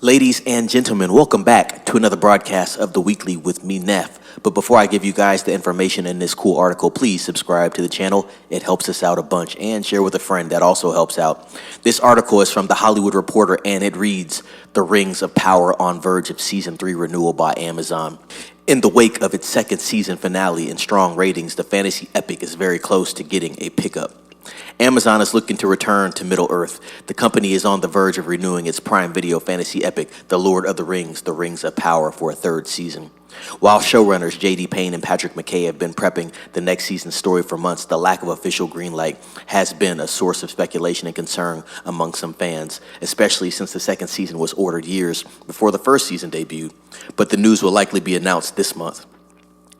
Ladies and gentlemen, welcome back to another broadcast of The Weekly with me, Neff. But before I give you guys the information in this cool article, please subscribe to the channel. It helps us out a bunch, and share with a friend. That also helps out. This article is from The Hollywood Reporter, and it reads, "The Rings of Power on verge of Season 3 renewal by Amazon." In the wake of its second season finale and strong ratings, the fantasy epic is very close to getting a pickup. Amazon is looking to return to Middle-earth. The company is on the verge of renewing its Prime Video fantasy epic, The Lord of the Rings, The Rings of Power, for a third season. While showrunners J.D. Payne and Patrick McKay have been prepping the next season's story for months, the lack of official greenlight has been a source of speculation and concern among some fans, especially since the second season was ordered years before the first season debuted. But the news will likely be announced this month.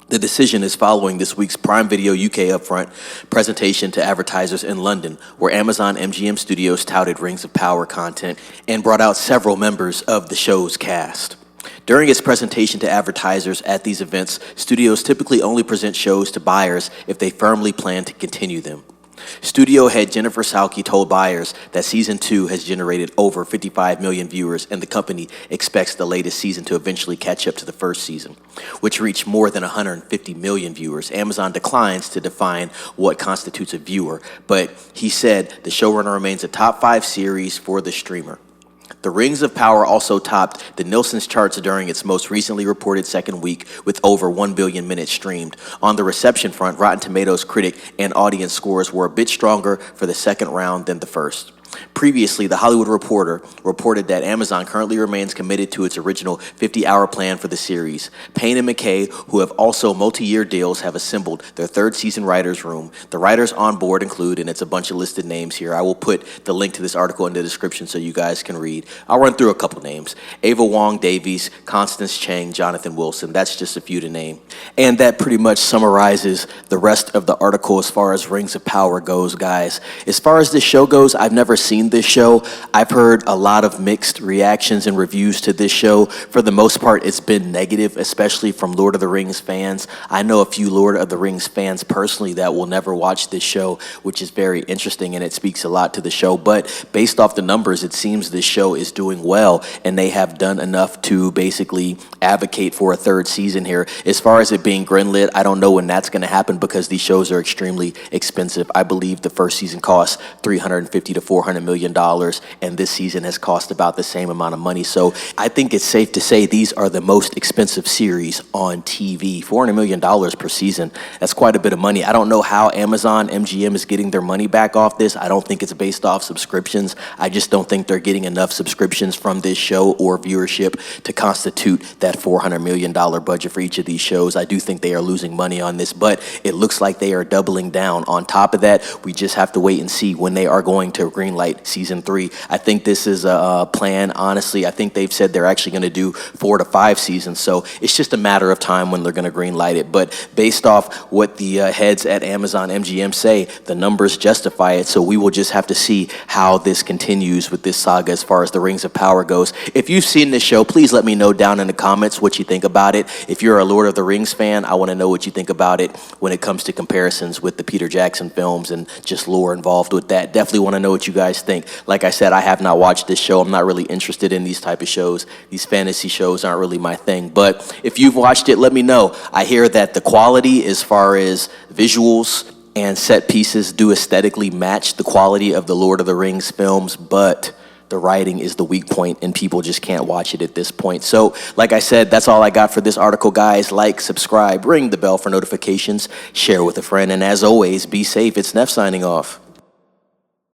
The decision is following this week's Prime Video UK upfront presentation to advertisers in London, where Amazon MGM Studios touted Rings of Power content and brought out several members of the show's cast. During its presentation to advertisers at these events, studios typically only present shows to buyers if they firmly plan to continue them. Studio head Jennifer Salke told buyers that Season 2 has generated over 55 million viewers, and the company expects the latest season to eventually catch up to the first season, which reached more than 150 million viewers. Amazon declines to define what constitutes a viewer, but he said the showrunner remains a top 5 series for the streamer. The Rings of Power also topped the Nielsen's charts during its most recently reported second week, with over 1 billion minutes streamed. On the reception front, Rotten Tomatoes critic and audience scores were a bit stronger for the second round than the first. Previously, The Hollywood Reporter reported that Amazon currently remains committed to its original 50-hour plan for the series. Payne and McKay, who have also multi-year deals, have assembled their third season writers' room. The writers on board include, and it's a bunch of listed names here. I will put the link to this article in the description so you guys can read. I'll run through a couple names. Ava Wong Davies, Constance Chang, Jonathan Wilson. That's just a few to name. And that pretty much summarizes the rest of the article as far as Rings of Power goes, guys. As far as this show goes, I've never seen this show. I've heard a lot of mixed reactions and reviews to this show. For the most part, it's been negative, especially from Lord of the Rings fans. I know a few Lord of the Rings fans personally that will never watch this show, which is very interesting, and it speaks a lot to the show. But based off the numbers, it seems this show is doing well, and they have done enough to basically advocate for a third season here. As far as it being greenlit, I don't know when that's going to happen because these shows are extremely expensive. I believe the first season cost $350 to $400 million, and this season has cost about the same amount of money. So I think it's safe to say these are the most expensive series on TV. $400 million per season. That's quite a bit of money. I don't know how Amazon MGM is getting their money back off this. I don't think it's based off subscriptions. I just don't think they're getting enough subscriptions from this show or viewership to constitute that $400 million budget for each of these shows. I do think they are losing money on this, but it looks like they are doubling down. On top of that, we just have to wait and see when they are going to greenlight Season 3. I think this is a plan, honestly. I think they've said they're actually going to do 4 to 5 seasons, so it's just a matter of time when they're going to greenlight it. But based off what the heads at Amazon MGM say, the numbers justify it, so we will just have to see how this continues with this saga as far as the Rings of Power goes. If you've seen this show, please let me know down in the comments what you think about it. If you're a Lord of the Rings fan, I want to know what you think about it when it comes to comparisons with the Peter Jackson films and just lore involved with that. Definitely want to know what you guys think. Like I said, I have not watched this show. I'm not really interested in these type of shows. These fantasy shows aren't really my thing. But if you've watched it, let me know. I hear that the quality as far as visuals and set pieces do aesthetically match the quality of the Lord of the Rings films, but the writing is the weak point and people just can't watch it at this point. So like I said, that's all I got for this article, guys. Like, subscribe, ring the bell for notifications, share with a friend, and as always, be safe. It's Neff signing off.